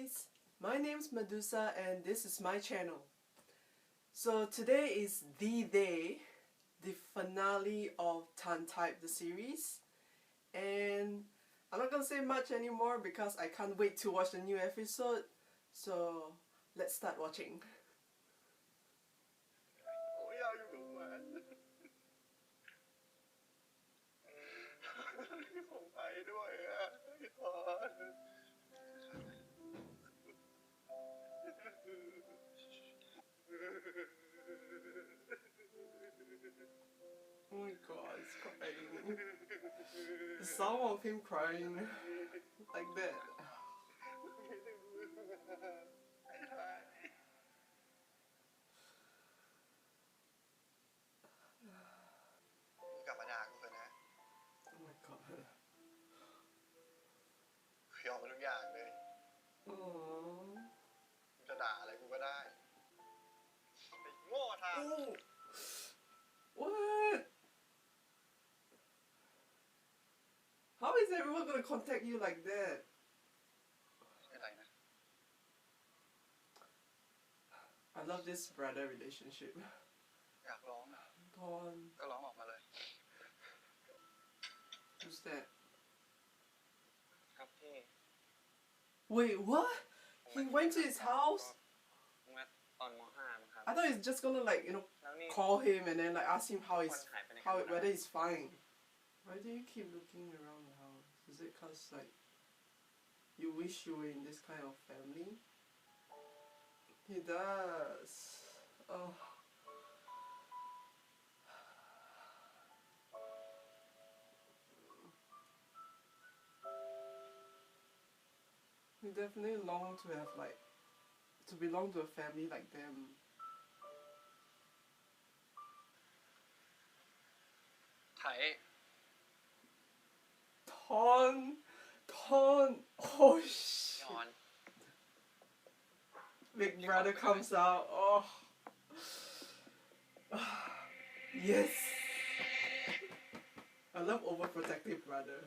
guys, my name's Medusa and this is my channel. So today is the day, the finale of TharnType the series, and I'm not gonna say much anymore because I can't wait to watch the new episode, so let's start watching. Oh my god, he's crying. The sound of him crying like that. กลับมาด่ากูเถอะนะ Oh my god. ยอมทุกอย่างเลย Aww. มึงจะด่าอะไรกูก็ได้ไอ้โง่ทาง What? How is everyone gonna contact you like that? อะไรนะ I love this brother relationship. อยากร้องอ่ะ Thorn. ก็ร้องออกมาเลย Who's that? ครับพี่ Wait, what? He went to his house? เมื่อตอนม.5 มั้งครับ I thought he's just gonna like, call him and then like ask him whether he's fine. Why do you keep looking around the house? Is it cause like you wish you were in this kind of family? He does. Oh. He definitely long to have like to belong to a family like them. ไถ Thorn. Oh shit. ย้อน Big brother comes out. Oh. Yes. I love overprotective brother.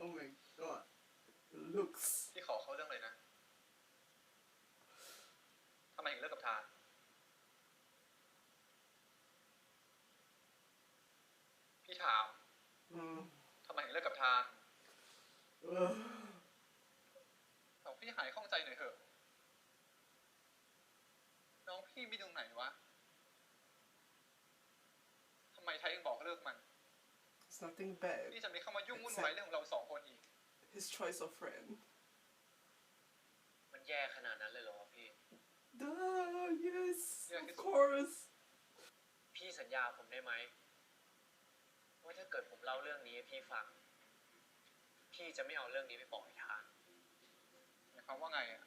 Oh my god. Looks. พี่ขอเขาเรื่องอะไรนะทำไมถึงเลิกกับทาพี่ถามทำไมถึงเลิกกับทาเอาพี่หายข้องใจหน่อยเถอะน้องพี่มีตรงไหนวะทำไมไทยยังบอกเลิกมัน It's nothing bad. พี่จะไม่เข้ามายุ่งวุ่นวายเรื่องของเราสองคนอีก His choice of friend. มันแย่ขนาดนั้นเลยเหรอพี่ Duh, yes, of course. พี่สัญญาผมได้ไหมว่าถ้าเกิดผมเล่าเรื่องนี้ให้พี่ฟังพี่จะไม่เอาเรื่องนี้ไปบอกให้ทางหมายความว่าไงอ่ะ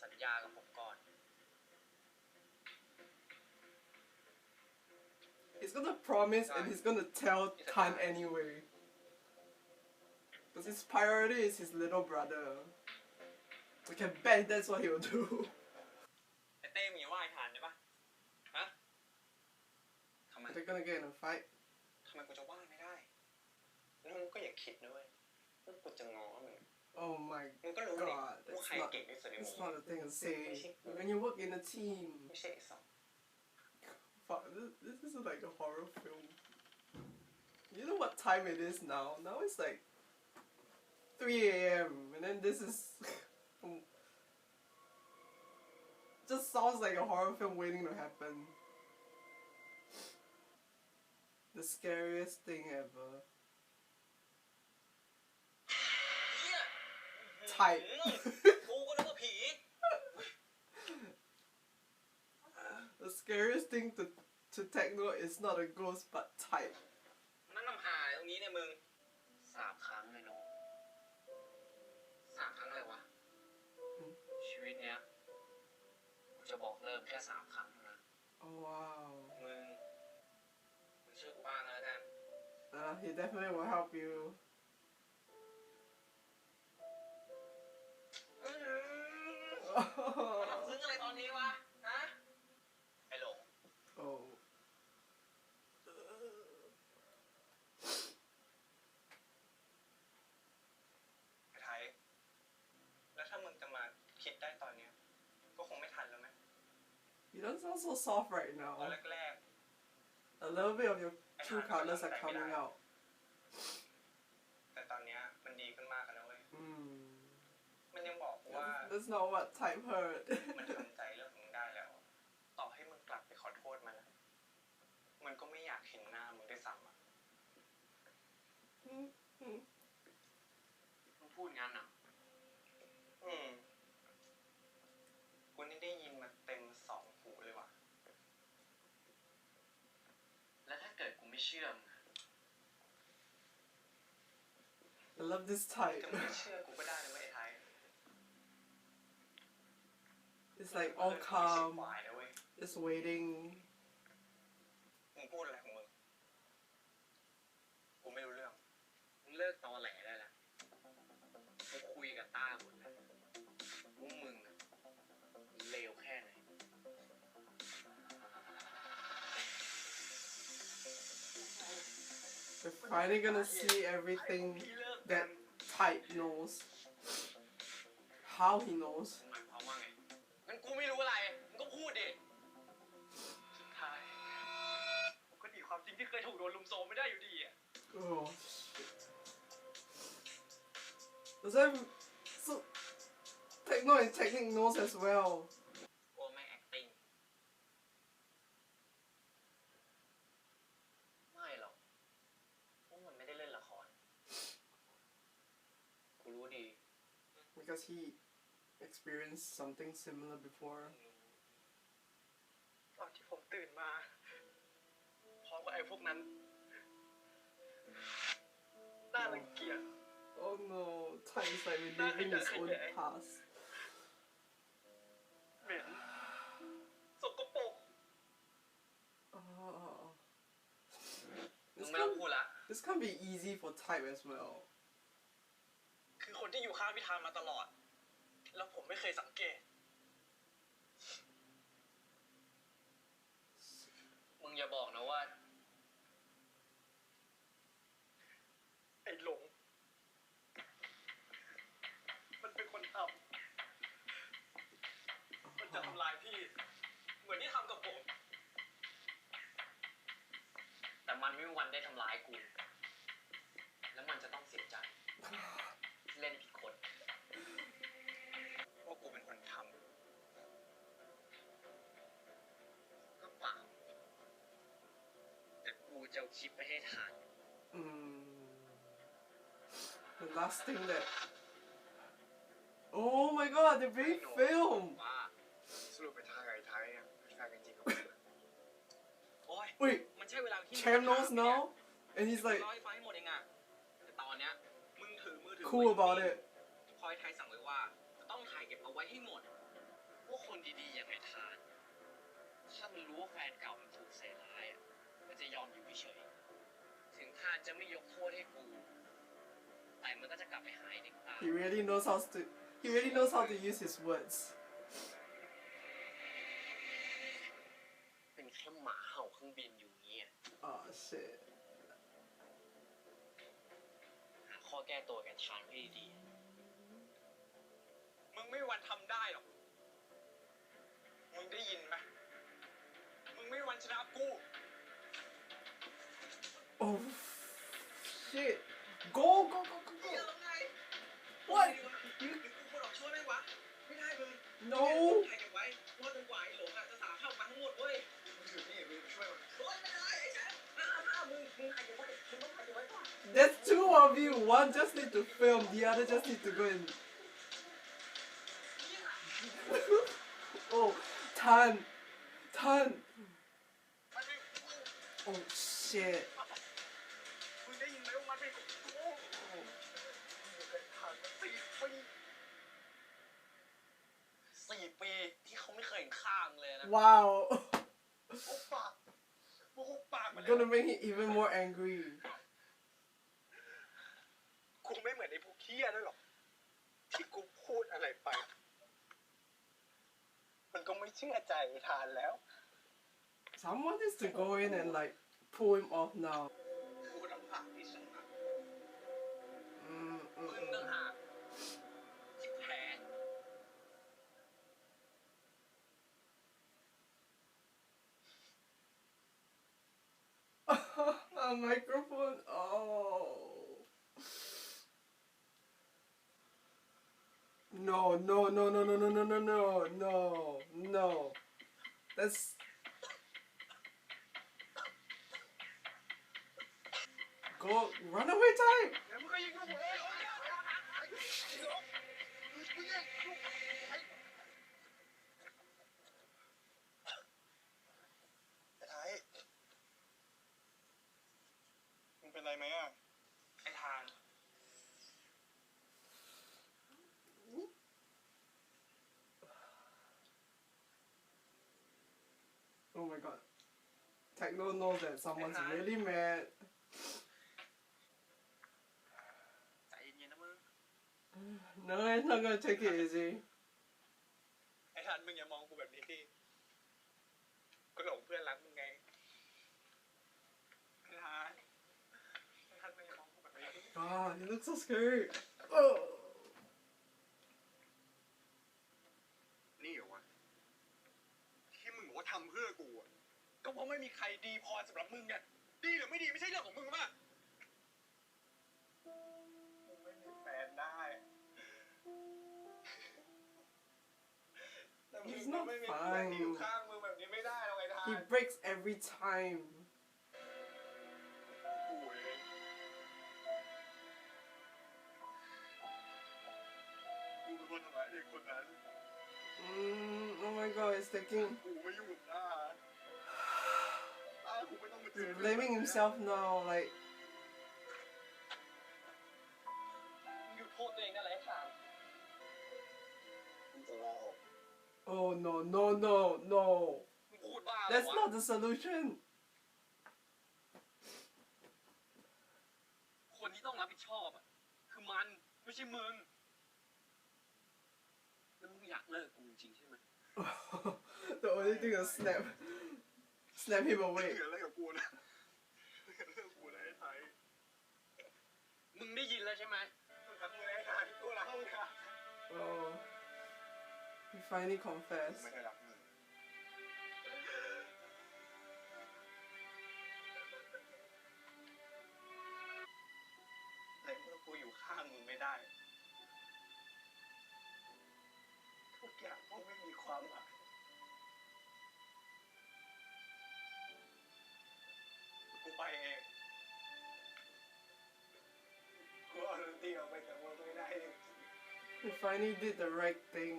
สัญญากับผมก่อน He's gonna promise and he's gonna tell Tan anyway. Because his priority is his little brother. We can bet that's what he will do. ไอ้เต้มีว่าไอ้ทานได้ปะฮะทำไม They're gonna get in a fight. ทำไมกูจะว่าไม่ได้แล้วมึงก็อย่าคิดนะเว้ยว่ากูจะง้อมึง Oh my มึงก็รู้ดิ god, ว่าใครเก่งที่สุดในหมู่ that's not a thing to say. When you work in a team. ไม่ใช่ไอ้สอง Fuck, this is like a horror film. You know what time it is now? Now it's like 3 a.m. and then this is just sounds like a horror film waiting to happen. The scariest thing ever. Type. กูก็นึกว่าผี The scariest thing to techno is not a ghost but type. นั่งนำหาตรงนี้เนี่ยมึง3 ครั้งเลยเนาะ3 ครั้งเลยวะชีวิตเนี้ยกูจะบอกเลิกแค่3 ครั้งเท่านั้น Oh wow. มึงช่วยกูบ้างแล้วกัน He definitely will help you. ซึ้งอะไรตอนนี้วะฮะไอ้หลง Oh. You don't sound so soft right ตอน now. แรก A little bit of your true colors are coming out. ๆแต่ตอนเนี้ยมันดีขึ้นมากแล้วเว้ย Mm. มันยังบอกว่า That's not what type heard. มันทำใจเรื่องมึงได้แล้ว ต่อให้มึงกลับไปขอโทษมันอะมันก็ไม่อยากเห็นหน้ามึงด้วยซ้ำอะมึงพูดงั้นอ่ะกูนี่ได้ยินมาเต็ม2 หูเลยว่ะ แล้วถ้าเกิดกูไม่เชื่อมึง I love this จะ type. ไม่เชื่อกูก็ได้นะเว้ยไอ้ไทย It's like all calm. ควายนะเว้ย Just waiting. มึงพูดอะไรของมึง กูไม่รู้เรื่อง มึงเลิกตอแหลได้แล้วกูคุยกับต้าหมดแล้วว่ามึงอะเลวแค่ไหน We're finally gonna see everything that type knows. How he knows. หมายความว่าไงงั้นกูไม่รู้อะไร มึงก็พูดดิ สุดท้ายก็หนีความจริงที่เคยถูกโดนลุมโซมไม่ได้อยู่ดีอ่ะ Oh shit. Does that so techno and technique knows as well. กูไม่ acting ไม่หรอกพวกมันไม่ได้เล่นละคร กูรู้ดี Because he experienced something similar before. ตอนที่ผมตื่นมาพร้อมกับไอ้พวกนั้น น่ารังเกียจ Oh no, Type is like reliving his own past. เหม็นสกปรก มึงไม่ต้องพูดละ This can't be easy for Type as well. คือคนที่อยู่ข้างพิธานมาตลอด แล้วผมไม่เคยสังเกต มึงอย่าบอกนะว่า ไอ้หลง มันเป็นคนทำ มันจะทำลายพี่ เหมือนที่ทำกับผม แต่มันไม่มีวันได้ทำร้ายกู แล้วมันจะต้องเสียใจ เล่นผิดคนว่ากูเป็นคนทำก็เปล่าแต่กูจะเอาคลิปไปให้ทาน The last thing that. Oh my god, they're being filmed! ว่าสรุปไปทางไอ้ไทยอ่ะเป็นแฟนกันจริงกับมันโอ้ย Wait, มันใช่เวลาที่ Cam knows now? And he's like เล่าให้ฟังให้หมดเองอ่ะแต่ตอนเนี้ยมึงถือมือถือ cool about it. คอยไทยสั่งไว้ว่าต้องถ่ายเก็บเอาไว้ให้หมดพวกคนดีๆอย่างไอ้ทานถ้ามันรู้ว่าแฟนเก่ามันถูกใส่ร้ายอ่ะมันจะยอมอยู่เฉยถึงทานจะไม่ยกโทษให้กูแต่มันก็จะกลับไปหาไอ้เด็กตา He really knows how to use his words. เป็นแค่หมาเห่าเครื่องบินอยู่เงี้ย Oh shit. หาข้อแก้ตัวแกทานให้ดีมึงไม่มีวันทำได้หรอกมึงได้ยินไหมมึงไม่มีวันชนะกู Oh shit. Go, go, go, go, เหี้ย go. แล้วไง What? หรือกูคนออกช่วยไหมวะไม่ได้มึง No. ถ่ายเก็บไว้ว่าจนกว่าไอ้หลงอ่ะจะสารภาพมาทั้งหมดเว้ยมึงถือนี่มึงช่วยมันโอ๊ยไม่ได้ไอ้แชมป์มึงถ่ายเก็บไว้มึงต้องถ่ายเก็บไว้ก่อน There's two of you. One just need to film, the other just need to go and. Oh, Tan. Oh shit. มึงได้ยินไหมว่ามันเป็นของกูอยู่กันผ่านมา4 ปีที่เขาไม่เคยเห็นข้างเลยนะ Wow. หุบปากมึงหุบปากมาเลย Gonna make him even more angry. กูไม่เหมือนไอ้พวกเหี้ยนั่นหรอกที่กูพูดอะไรไปมันก็ไม่เชื่อใจทานแล้ว Someone needs to go in and like pull him off now. กูต้องผ่านที่สุดนะมึงต้องหาที่แพ้ microphone. Oh. No, no, no, no, no, no, no, no, no, no, no. That's. Go, run away time! แล้วมึงก็ยิงลูกผมเองไอ้ไทยมึงเป็นไรไหมอ่ะไอ้ทาน Oh my god. Techno knows that someone's really mad. ใจเย็นๆนะมึง No, it's not gonna take it easy. ไอ้ทานมึงอย่ามองกูแบบนี้ดิก็หลงเพื่อนรักมึงไงไอ้ทานมึงอย่ามองกูแบบนี้ God, he looks so scared. Oh. นี่เหรอวะที่มึงบอกว่าทำเพื่อกูอ่ะก็เพราะไม่มีใครดีพอสำหรับมึงไงดีหรือไม่ดีไม่ใช่เรื่องของมึงป่ะมึงไม่มีแฟนได้แต่มึงก็ไม่มีเพื่อนที่อยู่ข้างมึงแบบนี้ไม่ได้หรอกไอ้ทาน He breaks every time. กูเองกูเป็นคนทำร้ายเด็กคนนั้น Oh my god, he's taking. กูไม่ยุ่งกับกูไม่ต้องมาเจอ He's blaming himself now, like. หยุดโทษตัวเองนั่นแหละไอ้ทานมึงจะลาออก Oh no, no, no, no. มึงพูดบ้า That's not the solution. คนที่ต้องรับผิดชอบอ่ะคือมันไม่ใช่มึงแล้วมึงอยากเลิกกูจริงใช่ไหม The only thing is snap him เห away. ลืออะไรกับกูนะเหลือเรื่องกูนะไอ้ไทยมึงได้ยินแล้วใช่ไหมมึงทำมึงไอ้ไทยตัวเราเนี่ย Oh, he finally กู confessed. ไม่ได้รักมึงในเมื่อกูอยู่ข้างมึงไม่ได้ทุกอย่างก็ไม่มีความหมายกูไปเองกูเอาดนตรีออกไปจากมึงไม่ได้จริง He finally did the right thing.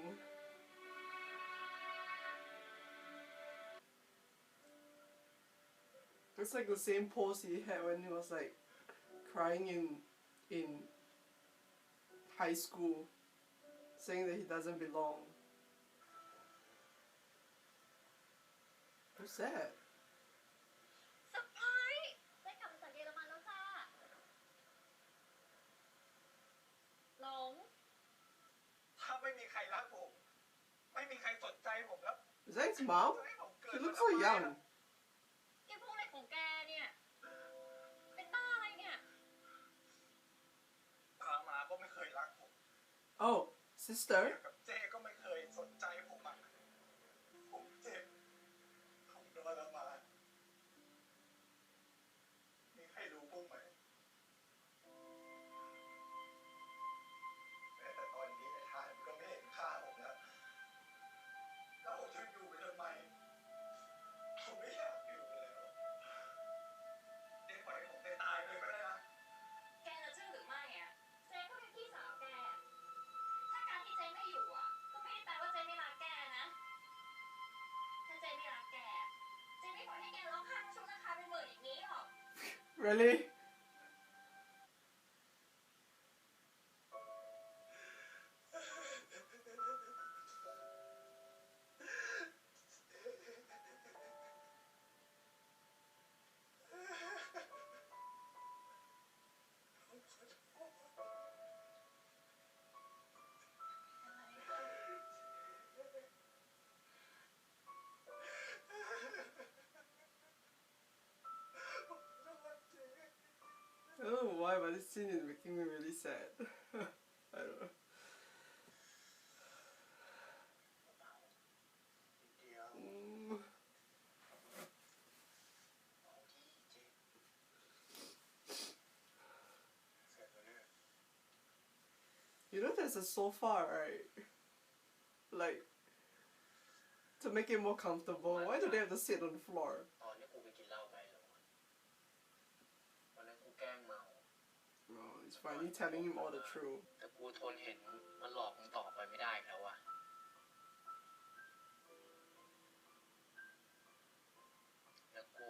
It's like the same pose he had when he was like crying in high school, saying that he doesn't belong. Who's that? สะพายได้กลับมาจากเยอรมันแล้วจ้าหลง ถ้าไม่มีใครรักผมไม่มีใครสนใจผมแล้ว Is that his mom? จะให้ผมเกิด She looks so young. แกพูดอะไรของแกเนี่ย เป็นบ้าอะไรเนี่ย พามาก็ไม่เคยรักผม Oh, sister? กับเจ้ก็ไม่เคยสนใจผมอ่ะผมเจ็บผมโดนละมามีใครรู้บ้างไหมแม้แต่ตอนนี้ไอ้ทานก็ไม่เห็นค่าผมแล้วแล้วผมจะอยู่ไปทำไมผมไม่อยากอยู่แล้วได้ปล่อยให้ผมตายเลยก็ได้นะ แกจะเชื่อหรือไม่อ่ะ เจ๊ก็เป็นพี่สาวแก ถ้าการที่เจ๊ไม่อยู่อ่ะ ก็ไม่ได้แปลว่าเจ๊ไม่รักแกนะ ถ้าเจ๊ไม่รักแก เจ๊ไม่ปล่อยให้แกร้องไห้ทั้งชุดราคาเป็นหมื่นอย่างนี้หรอก Really? I don't know why, but this scene is making me really sad. I don't know. เดียว Mm. เอาที่เจ็บ there's a sofa, right? Like, to make it more comfortable. Why do they have to sit on the floor? ตอนนี้กูไปกินเหล้าไปแล้ววันนั้นกูแกล้งเมา Oh, he's finally telling him all the truth. แต่กูทนเห็นมันหลอกมึงต่อไปไม่ได้อีกแล้ววะแล้วกู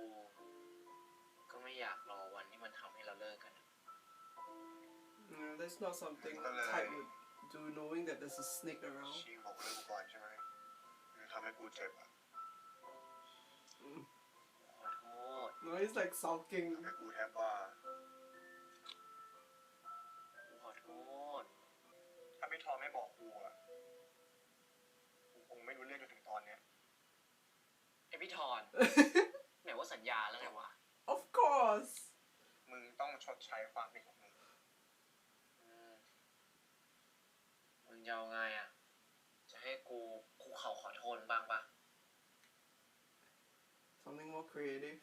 ก็ไม่อยากรอวันที่มันทำให้เราเลิกกัน That's not something Type would do, knowing that there's a snake around. ชี้บอกเลิกกูก่อนใช่ไหมคือทำให้กูเจ็บอ่ะ ขอโทษ No, he's like sulking. ทำให้กูแทบว่า กูขอโทษ ถ้าพี่ทอไม่บอกกูอ่ะกูคงไม่รู้เรื่องจนถึงตอนเนี้ย ไอพี่ทอน ไหนว่าสัญญาแล้วไงวะ Of course. มึงต้องชดใช้ความผิดของมึง มึงจะเอาไงอ่ะ จะให้กูคุกเข่าขอโทษบ้างปะ Something more creative.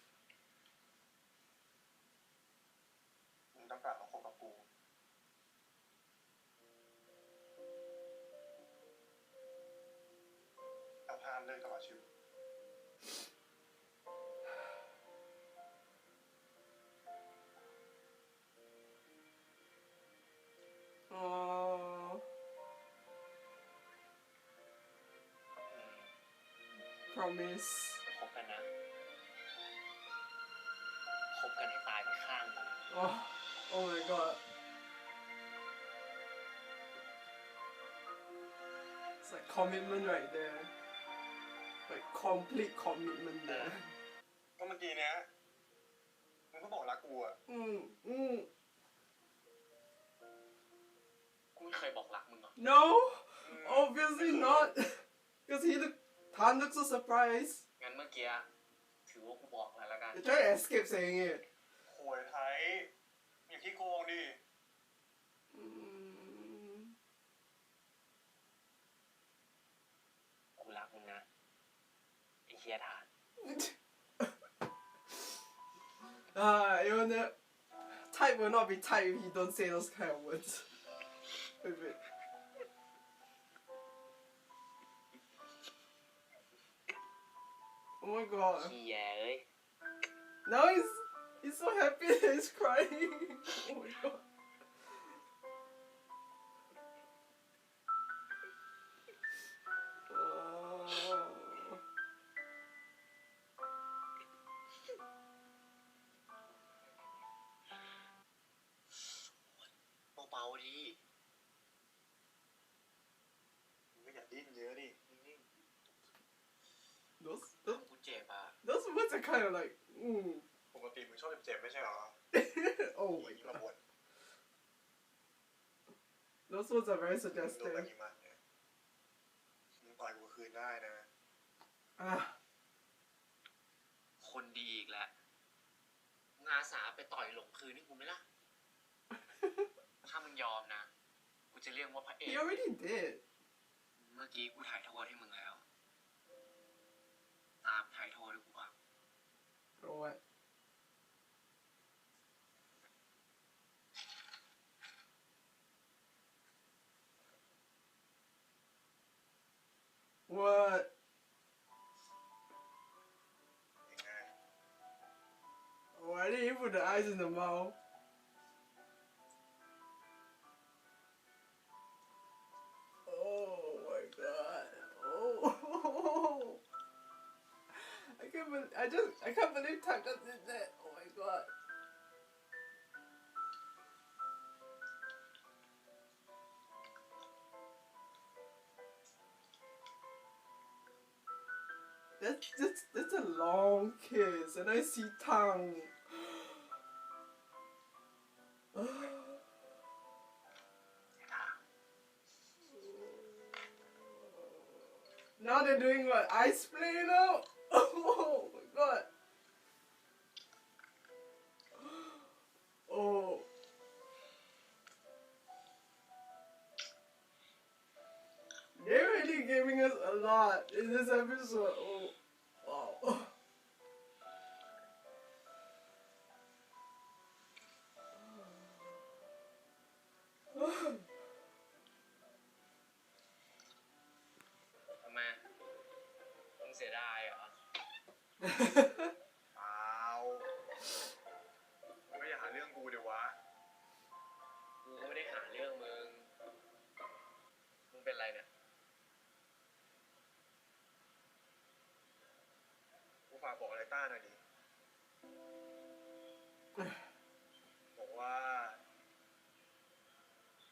มึงต้องกลับมาคบกับกูแล้วห้ามเลิกตลอดชีวิต Oh, promise. คบกันนะ คบกันให้ตายไปข้างหนึ่ง Oh, oh my god. It's like commitment right there. Like complete commitment there. ก็เมื่อกี้เนี้ยมึงก็บอกรักกูอ่ะ กูไม่เคยบอกรักมึงหรอก No, obviously not. Because Han looks so surprised. งั้นเมื่อกี้ถือว่ากูบอกแล้วละกัน They try to escape saying it. โหยไทยอย่าขี้โกงดิ กูรักมึงนะไอ้เฮียทาน Even the Type will not be Type if he don't say those kind of words. Wait, wait. Oh my god. เฮียเอ้ย Now he's so happy that he's crying. Oh my god. Oh. เบาๆดี มึงก็อย่าดิ้นเยอะดิ Those กูเจ็บอ่ะ those words are kind of like, ปกติมึงชอบเจ็บๆไม่ใช่เหรอ oh อย่า my งนี้มา god. บ่น Those words are very โดนแบบ suggestive. นี้มาเนี่ยมึงต่อยกูคืนได้นะ Ah, คนดีอีกแล้วมึงอาสาไปต่อยหลงคืนนี่กูไหมล่ะ ถ้ามึงยอมนะ กูจะเรียกว่าพระเอ he ก already did. เมื่อกี้กูถ่ายโทษให้มึงแล้ว ตามถ่ายโทษให้กูอ่ะ For what? What? ยังไง Why did he put the eyes in the mouth? Oh my god. Oh. I can't believe Type just did that. Oh my god. That's a long kiss, and I see tongue. Now they're doing what? Ice play now? Oh my god. Oh. They're really giving us a lot in this episode. Oh, wow. เปล่ามึงก็อย่าหาเรื่องกูเดี๋ยววะ กูก็ไม่ได้หาเรื่องมึง มึงเป็นไรเนี่ย กูฝากบอกอะไรต้าหน่อยดิบอกว่า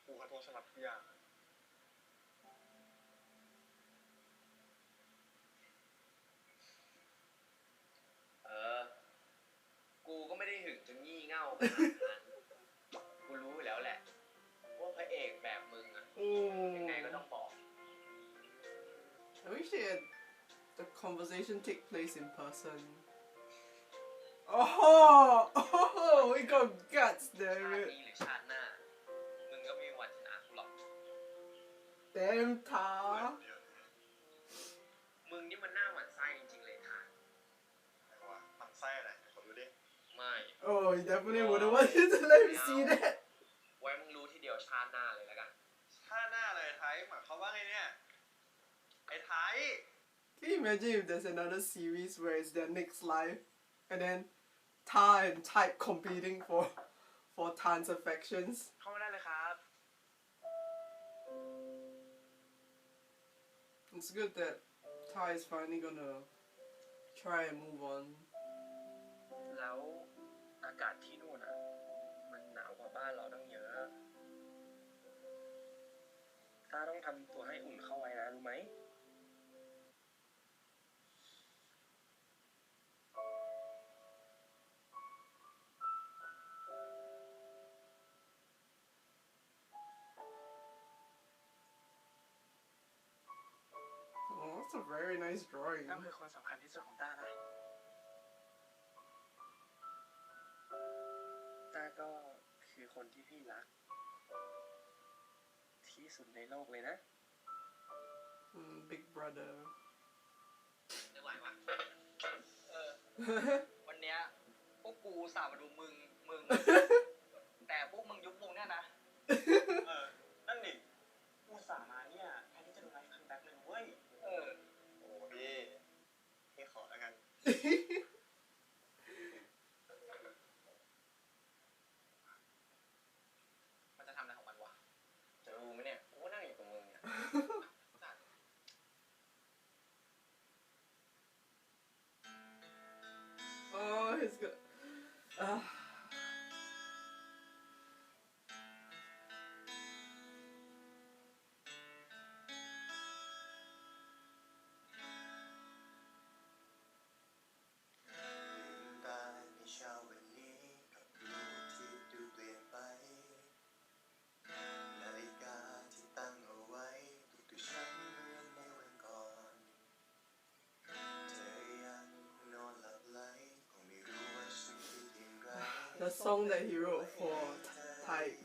กูขอโทษสำหรับทุกอย่าง เออ กูก็ไม่ได้หึงจนงี่เง่าขนาดนั้น กูรู้อยู่แล้วแหละว่าพระเอกแบบมึงอะยังไงก็ต้องบอก I wish the conversation take place in person. Oh, we got guts ชา there. ตินี้หรือชาติหน้า มึงก็ไม่มีวันชนะกูหรอก Damn เ Ta. ดี๋ยวนะ มึงนี่มันหน้าหวั่นไส้จริงๆเลยท่าน อะไรวะมันไส้อะไรขอดูดิ ไม่ Oh, you definitely wouldn't want you to let me see that. ไว้มึงรู้ทีเดียวชาติหน้าเลยแล้วกัน ชาติหน้าอะไรไทยหมายความว่าไงเนี่ย ไอ้ไทย Can you imagine if there's another series where it's their next life and then Ta and Type competing for Tan's affections? เข้ามาได้เลยครับ It's good that Ta is finally gonna try and move on. แล้วอากาศที่นู่นอ่ะ มันหนาวกว่าบ้านเราตั้งเยอะต้าต้องทำตัวให้อุ่นเข้าไว้นะรู้ไหม Oh, that's a very nice drawing. ต้าคือคนสำคัญที่สุดของต้านะต้าก็คือคนที่พี่รัก ที่สุดในโลกเลยนะ Big brother. ไม่ไหววะวันเนี้ยพวกกูสามาดูมึง แต่พวกมึงยุบวงเนี่ยนะ นั่นดิ กูสามาเนี่ยแทนที่จะดูไลฟ์คัมแบ็กเลยเว้ย โอ้พี่ขอแล้วกัน มันจะทำอะไรของมันวะ จะรู้ไหมเนี่ย กูนั่งอยู่ตรงมึงเนี่ย Oh, he's good. ตาในเช้าวันนี้กับรูปที่ดูเปลี่ยนไปนาฬิกาที่ตั้งเอาไว้ปลุกตัวฉันเหมือนในวันก่อนเธอยังนอนหลับไหลคงไม่รู้ว่าฉันคิดอย่างไร The song that he wrote for Type.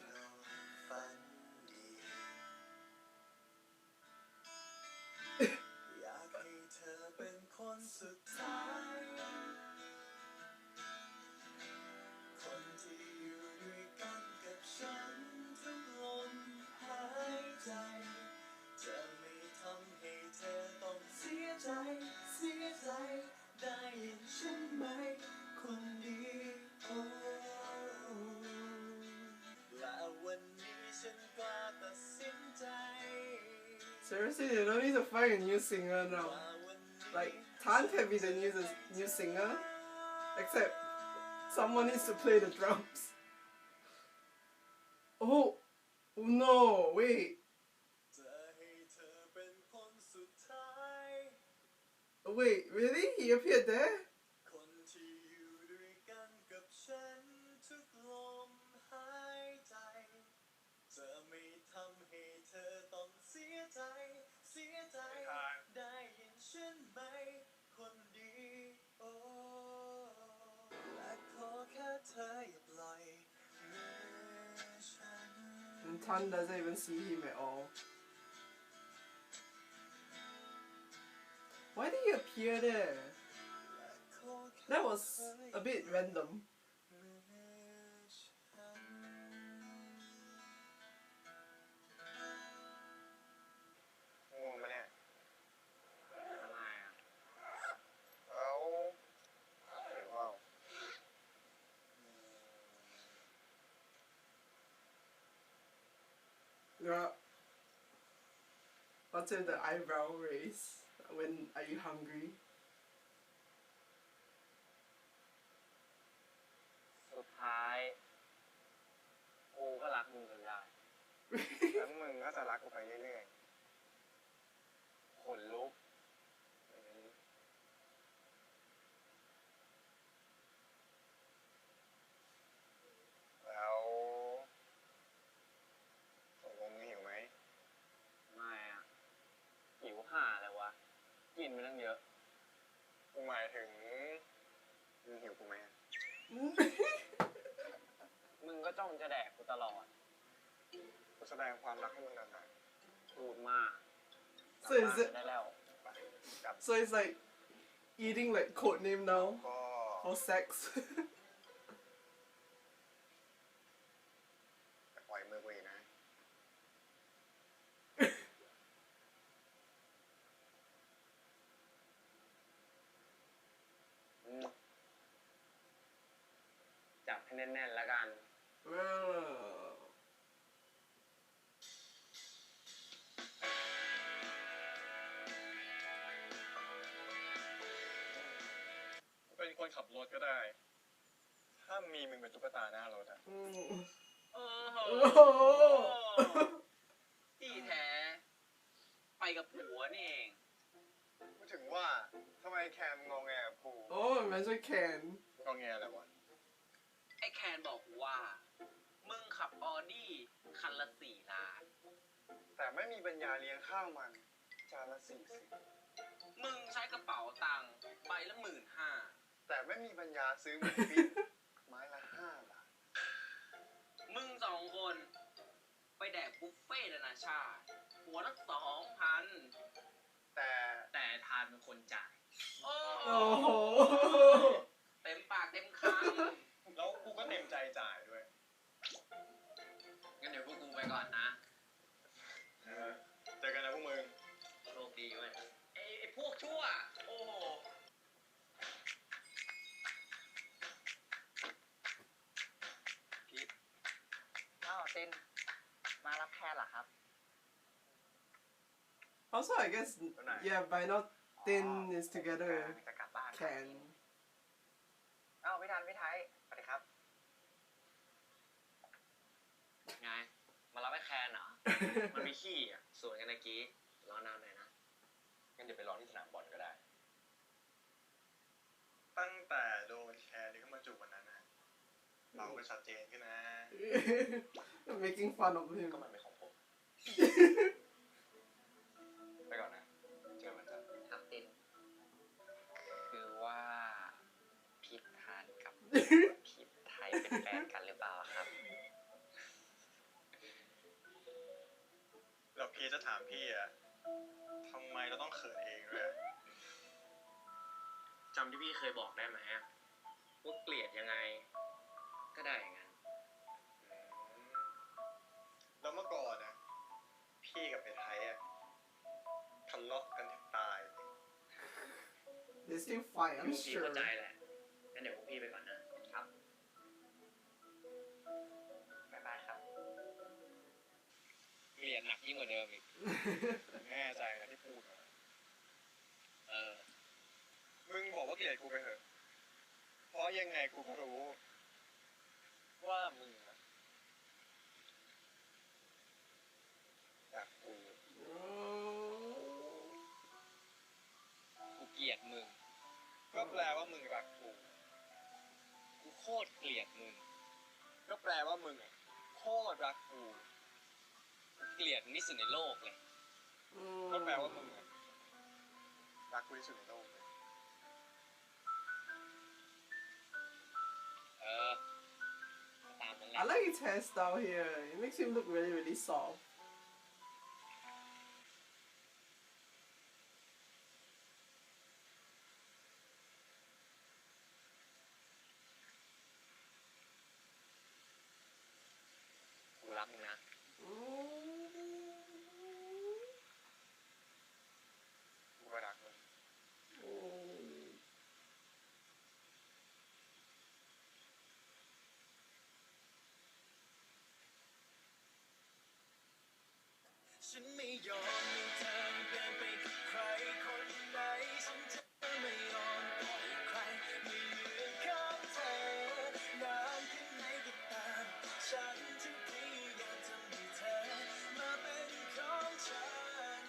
ฝันดีอยากให้เธอเป็นคนสุดท้ายคนที่อยู่ด้วยกันกับฉันทุกลมหายใจจะไม่ทำให้เธอต้องเสียใจ ได้ยินฉันไหมคนดีโอ้และวันนี้ฉันกล้าตัดสินใจ Seriously, they don't need to find a new singer now. Like, Tan can be the new singer, except someone needs to play the drums. Oh, no, wait. จะให้เธอเป็นคนสุดท้าย Wait, really? He appeared there? คนที่อยู่ด้วยกันกับฉันทุกลมหายใจจะไม่ทำให้เธอต้องเสียใจ ได้ยินฉันไหมคนดีโอ้และขอแค่เธออย่าปล่อยมือฉัน And Tan doesn't even see him at all. Why did he appear there? และขอแค่ That was a bit random. มือฉัน ง่วงปะเนี่ย อะไรอ่ะ เอา Yeah. What's with the eyebrow raise? When are you hungry? สุดท้ายกูก็รักมึงจนได้ แล้วมึงก็จะรักกูไปเรื่อย ขนลุก ๆแล้วตกลงมึงหิวไหม ไม่อะหิวห่าเลยวะ กินไปตั้งเยอะ กูหมายถึงมึงหิวกูไหมอะ มึงก็จ้องจะแดกกูตลอด กูแสดงความรักให้มึงหน่อย พูดมาก So is it? ได้แล้ว ๆไปกลับ So it's like eating like code name now ก็ for sex. ปล่อยมือกูอีกนะ จับให้แน่นๆแล้วกัน เป็นคนขับรถก็ได้ ถ้ามีมึงเป็นตุ๊กตาหน้ารถอะ โอ้โห Oh. ที่แท้ ไปกับผัวนี่เอง พูดถึงว่าทำไมแคมงอแงกับกู Oh, imagine can. งอแงอะไรวะ ไอ้แคนบอกว่า มึงขับออดี้คันละ4 ล้าน แต่ไม่มีปัญญาเลี้ยงข้าวมันจานละ40 มึงใช้กระเป๋าตังค์ใบละ15,000 แต่ไม่มีปัญญาซื้อหมูปิ้งไม้ละ5 บาท มึง2 คน ไปแดกบุฟเฟ่ต์นานาชาติ หัวละ2,000 แต่ทานเป็นคนจ่าย โอ้โห Oh. เต็มปากเต็มคำ แล้วกูก็เต็มใจจ่ายด้วย งั้นเดี๋ยวพวกกูไปก่อนนะ เจอกันนะพวกมึง โชคดีเว้ยไอ้พวกชั่ว โอ้โห พีทอ้าวตินมารับแพนเหรอครับ Also, I guess yeah. By now, Tin is together. จะกลับบ้าน Can. อ้าวพี่ทันพี่ไทยสวัสดีครับ ไง มารับไอ้แคนเหรอ มันมีขี้อ่ะสวนกันเมื่อกี้ รอนานหน่อยนะ งั้นเดี๋ยวไปรอที่สนามบอลก็ได้ ตั้งแต่โดนแคร์นี่เข้ามาจูบวันนั้นนะเราก็ชัดเจนขึ้นนะ Making fun of him. ก็มันเป็นของผม ไปก่อนนะ เจอกันจ้ะ ครับตินคือว่าพีททานกับพีทไทยเป็นแฟนกันหรือเปล่าครับ แล้วพี่จะถามพี่อะทำไมเราต้องเขินเองด้วยอะ จำที่พี่เคยบอกได้ไหมว่าเกลียดยังไง ก็ได้อย่างนั้น แล้วเมื่อก่อนนะพี่กับไอ้ไทยอะทะเลาะกันแทบตาย They still fight, พ I'm วกพี่ sure. เข้าใจแหละ งั้นเดี๋ยวพวกพี่ไปก่อนนะ ครับบ๊ายบายครับ เกลียดหนักยิ่งกว่าเดิมอีก แน่ใจนะที่พูดมา เออ มึงบอกว่าเกลียดกูไปเถอะ เพราะยังไงกูก็รู้ ว่ามึงอะอยากกู กูเกลียดมึง ก็แปลว่ามึงรักกู กูโคตรเกลียดมึง ก็แปลว่ามึงอะโคตรรักกู เกลียดมึงที่สุดในโลกเลย ก็แปลว่ามึงอะรักกูที่สุดในโลกเลย เออ ตามนั้นแห I ละ like his hairstyle here. It makes him look really, really soft. กูรักมึงนะ กูก็รักมึง Oh. ฉันไม่ยอมให้เธอเดินไปกับใครคนไหนฉันจะไม่ยอมปล่อยใครไม่ยืนข้างเธอนานแค่ไหนก็ตามฉันจะพยายามทำให้เธอมาเป็นของฉัน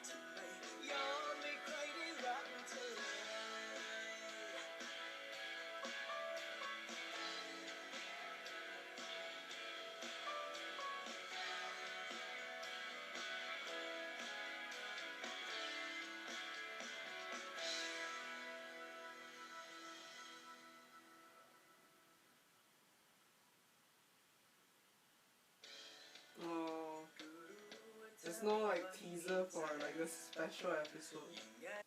จะไม่ยอมให้ใครได้รักเธอ Oh, there's no like teaser for like a special episode.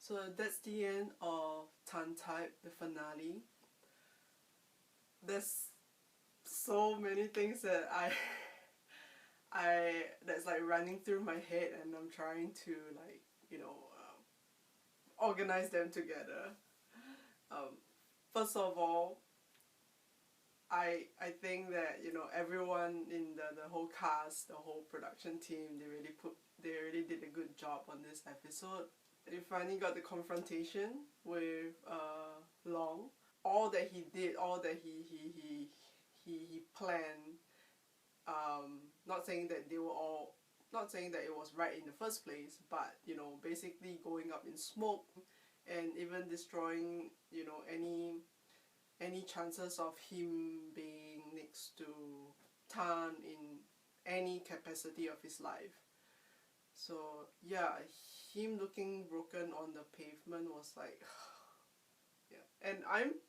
So that's the end of TharnType, the finale. There's so many things that that's like running through my head, and I'm trying to like organize them together. First of all, I think that everyone in the whole cast, the whole production team, they really did a good job on this episode. They finally got the confrontation with Long. All that he did, all that he planned. Not saying that not saying that it was right in the first place, but basically going up in smoke and even destroying any chances of him being next to Tan in any capacity of his life. So yeah, him looking broken on the pavement was like yeah. And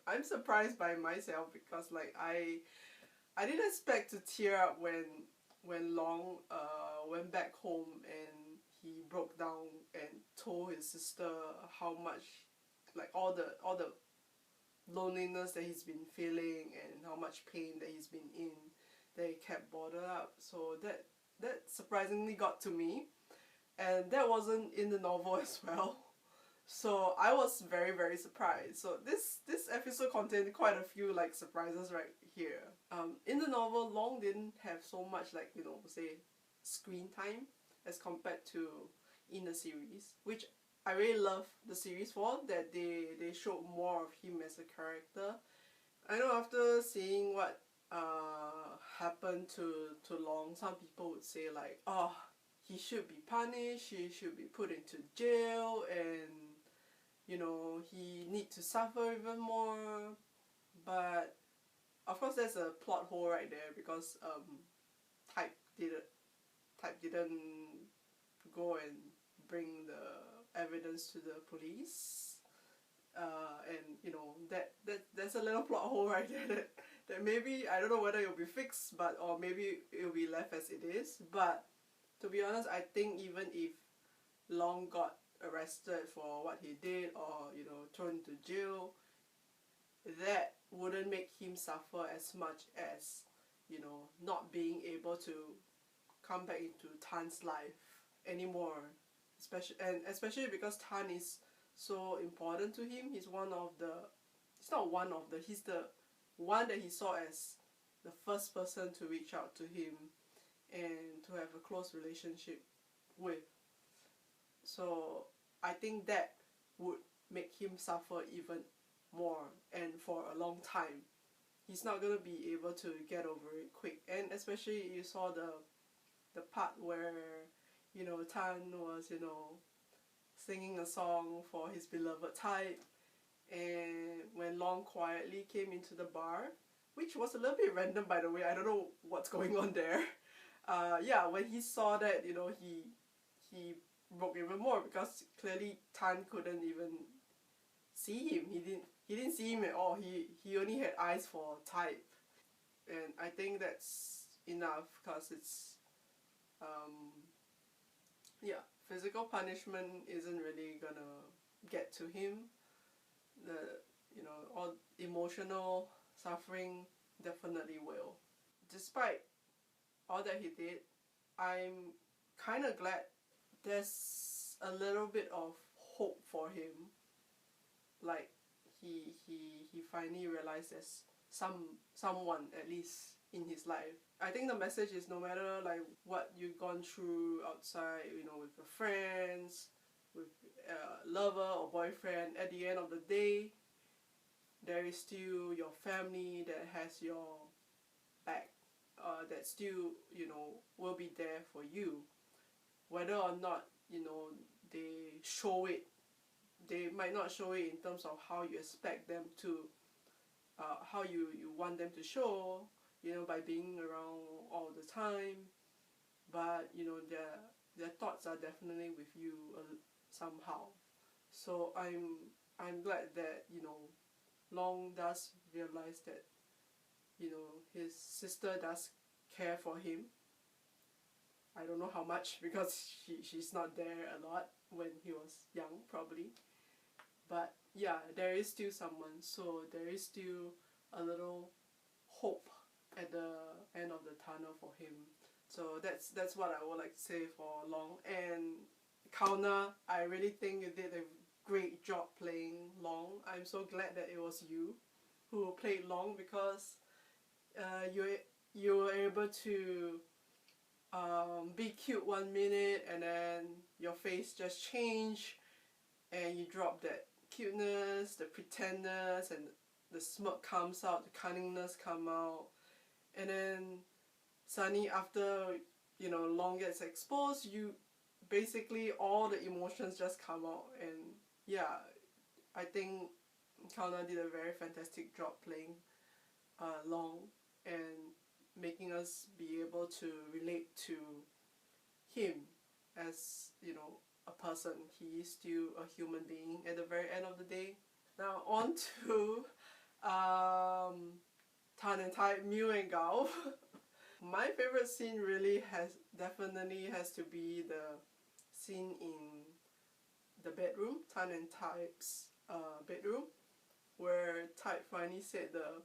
I'm surprised by myself because like I didn't expect to tear up when Long went back home and he broke down and told his sister how much like all the loneliness that he's been feeling and how much pain that he's been in, that he kept bottled up. So that surprisingly got to me, and that wasn't in the novel as well. So I was very, very surprised. So this episode contained quite a few like surprises right here. In the novel, Long didn't have so much like say screen time as compared to in the series, which I really love the series for, that they showed more of him as a character. I know after seeing what happened to Long, some people would say like, oh, he should be punished, he should be put into jail, and he need to suffer even more. But of course there's a plot hole right there because Type didn't go and bring the evidence to the police, and that's a little plot hole right there that maybe, I don't know whether it'll be fixed, or maybe it'll be left as it is. But to be honest, I think even if Long got arrested for what he did or thrown into jail, that wouldn't make him suffer as much as not being able to come back into Tan's life anymore, especially because Tan is so important to him. He's he's the one that he saw as the first person to reach out to him and to have a close relationship with. So I think that would make him suffer even more, and for a long time. He's not gonna be able to get over it quick. And especially you saw the part where Tan was singing a song for his beloved Type, and when Long quietly came into the bar, which was a little bit random by the way, I don't know what's going on there. Yeah, when he saw that, he broke even more because clearly Tan couldn't even see him. He didn't see him at all. He only had eyes for Type, and I think that's enough because it's yeah, physical punishment isn't really gonna get to him. All emotional suffering definitely will. Despite all that he did, I'm kind of glad there's a little bit of hope for him. Like he finally realized there's someone at least in his life. I think the message is no matter like what you've gone through outside, you know, with your friends, with a lover or boyfriend, at the end of the day, there is still your family that has your back, that still, you know, will be there for you. Whether or not, you know, they show it, they might not show it in terms of how you expect them to, how you want them to show, you know, by being around all the time. But, you know, their thoughts are definitely with you somehow. So I'm glad that, you know, Long does realize that, you know, his sister does care for him. I don't know how much because she's not there a lot when he was young, probably. But yeah, there is still someone, so there is still a little hope at the end of the tunnel for him. So that's what I would like to say for Long. And Kauna, I really think you did a great job playing Long. I'm so glad that it was you who played Long, because you were able to be cute 1 minute and then your face just changed and you drop that cuteness, the pretendness, and the smirk comes out, the cunningness come out, and then Sunny, after, you know, Long gets exposed, you basically all the emotions just come out. And yeah, I think Kauna did a very fantastic job playing Long and making us be able to relate to him as, you know, a person. He is still a human being at the very end of the day. Now on to TharnType, Mew and Gao. My favorite scene really definitely has to be the scene in the bedroom, TharnType's bedroom, where Type finally said the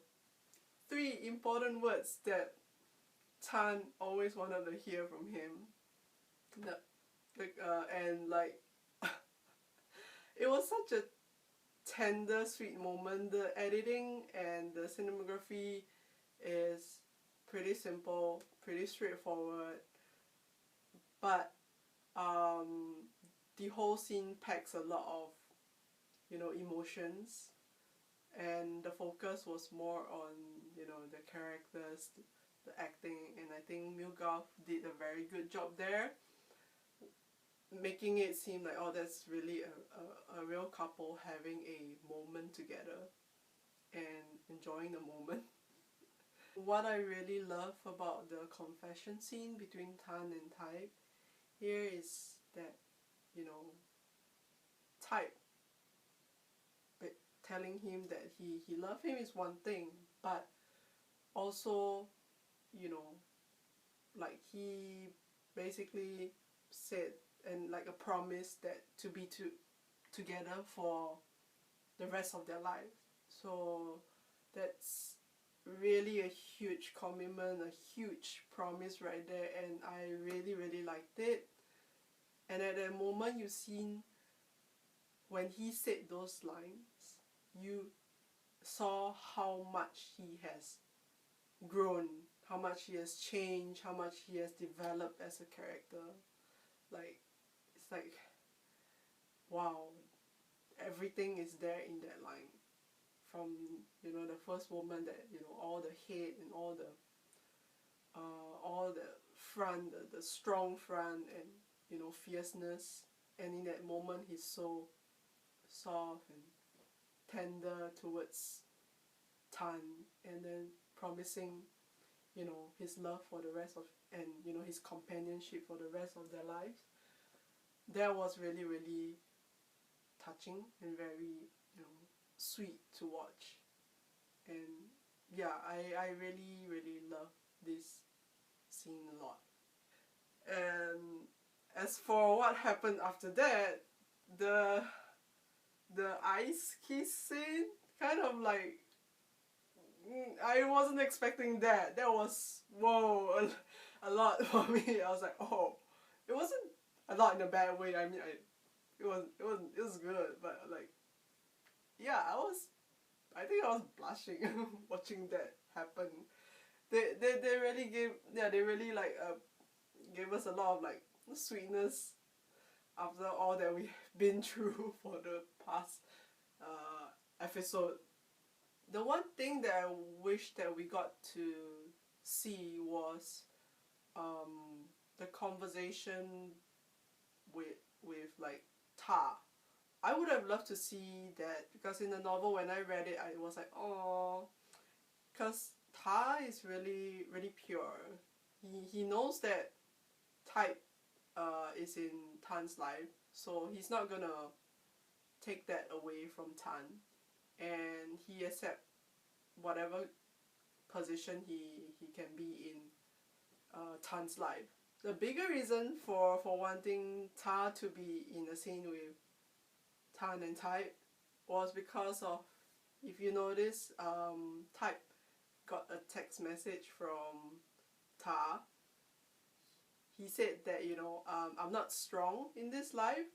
3 important words that Tharn always wanted to hear from him. And like it was such a tender, sweet moment. The editing and the cinematography is pretty simple, pretty straightforward, but the whole scene packs a lot of, you know, emotions, and the focus was more on, you know, the characters, the acting, and I think Milgov did a very good job there, making it seem like, oh, that's really a real couple having a moment together and enjoying the moment. What I really love about the confession scene between Tharn and Type here is that, you know, Type telling him that he loved him is one thing, but also, you know, like he basically said, and like a promise that to be together for the rest of their life. So that's really a huge commitment, a huge promise right there, and I really liked it. And at that moment you seen when he said those lines, you saw how much he has grown, how much he has changed, how much he has developed as a character. Like, it's like, wow, everything is there in that line. From, you know, the first moment that, you know, all the hate and all the front, the strong front, and, you know, fierceness, and in that moment he's so soft and tender towards Tharn, and then promising, you know, his love for the rest of, and, you know, his companionship for the rest of their lives. That was really touching and very, you know, sweet to watch. And yeah, I really love this scene a lot. And as for what happened after that, the ice kiss scene, kind of like, I wasn't expecting that. That was, whoa, a lot for me. I was like, oh, it wasn't a lot in a bad way. I mean, it was good, but like, yeah, I think I was blushing watching that happen. they really they really like gave us a lot of like sweetness after all that we've been through for the past episode. The one thing that I wish that we got to see was the conversation with like Tar. I would have loved to see that, because in the novel when I read it I was like, oh, because Tar is really pure. He knows that Type is in Tan's life, so he's not gonna take that away from Tan, and he accepts whatever position he can be in Tan's life. The bigger reason for wanting Tar to be in a scene with Tan and Type was because of, if you notice, Type got a text message from Tar. He said that, you know, I'm not strong in this life,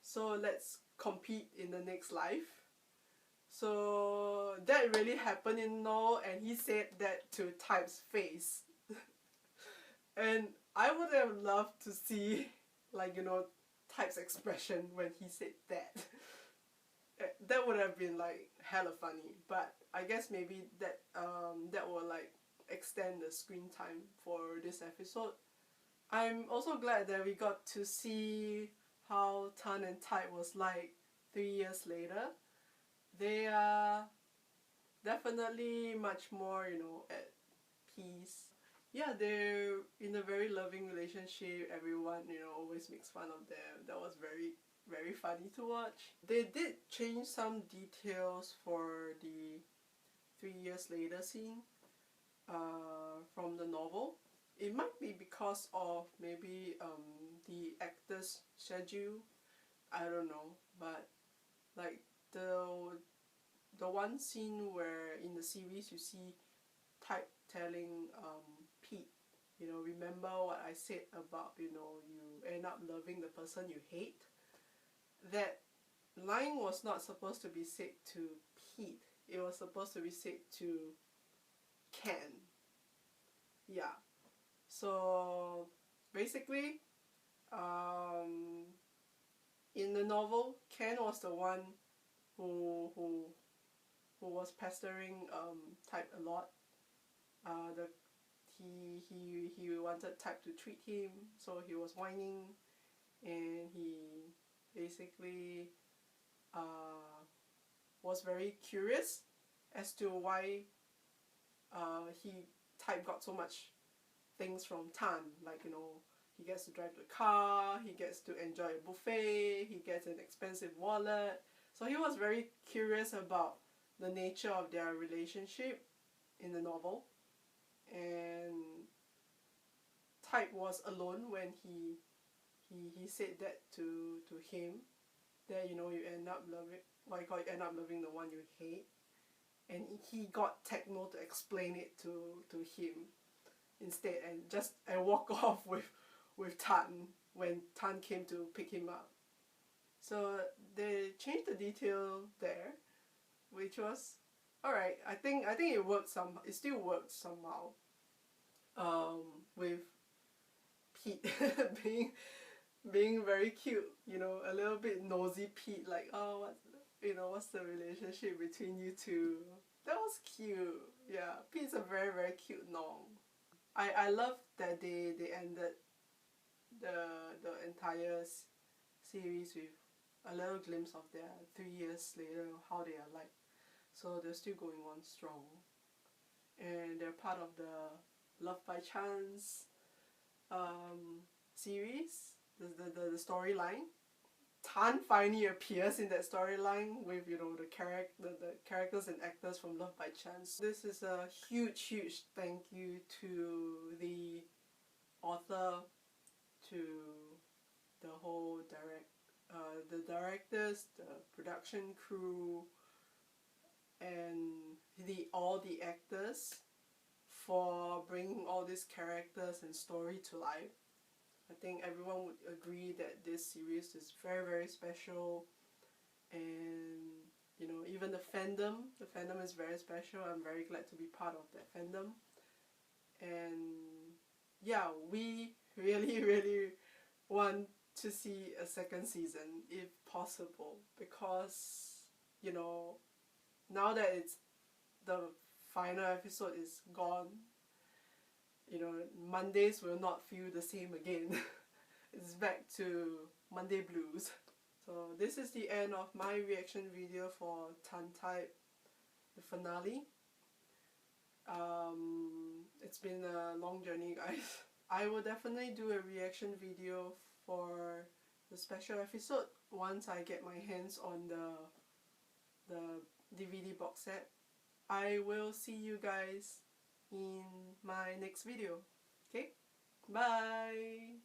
so let's compete in the next life. So that really happened in novel, and he said that to Type's face. And I would have loved to see, like, you know, Type's expression when he said that. That would have been like hella funny, but I guess maybe that that will like extend the screen time for this episode. I'm also glad that we got to see how Tan and Type was like 3 years later. They are definitely much more, you know, at peace. Yeah, they're in a very loving relationship. Everyone, you know, always makes fun of them. That was very funny to watch. They did change some details for the 3 years later scene from the novel. It might be because of maybe the actor's schedule. I don't know, but like the one scene where in the series you see Type telling Pete, you know, remember what I said about, you know, you end up loving the person you hate. That line was not supposed to be said to Pete. It was supposed to be said to Ken. Yeah. So basically, in the novel, Ken was the one who was pestering Type a lot. He wanted Type to treat him, so he was whining, and he basically was very curious as to why Type got so much things from Tan, like, you know, he gets to drive the car, he gets to enjoy a buffet, he gets an expensive wallet. So he was very curious about the nature of their relationship in the novel. And Type was alone when he said that to him, that, you know, you end up loving the one you hate. And he got Techno to explain it to him instead, and walk off with Tan when Tan came to pick him up. So they changed the detail there, which was alright. I think it worked somehow. It still worked somehow. With Pete being very cute, you know, a little bit nosy Pete, like, oh, what's the relationship between you two? That was cute. Yeah, Pete's a very cute Nong. I love that they ended the entire series with a little glimpse of their 3 years later, how they are like. So they're still going on strong, and they're part of the Love by Chance series, the storyline. Tan finally appears in that storyline with, you know, the characters and actors from Love by Chance. This is a huge thank you to the author, to the whole the directors, the production crew, and all the actors for bringing all these characters and story to life. I think everyone would agree that this series is very special, and, you know, even the fandom is very special. I'm very glad to be part of that fandom. and yeah, we really want to see a second season if possible, because you know, now that it's the final episode is gone, you know, Mondays will not feel the same again. It's back to Monday blues. So this is the end of my reaction video for TharnType, the finale. It's been a long journey, guys. I will definitely do a reaction video for the special episode once I get my hands on the DVD box set. I will see you guys in my next video. Okay? Bye!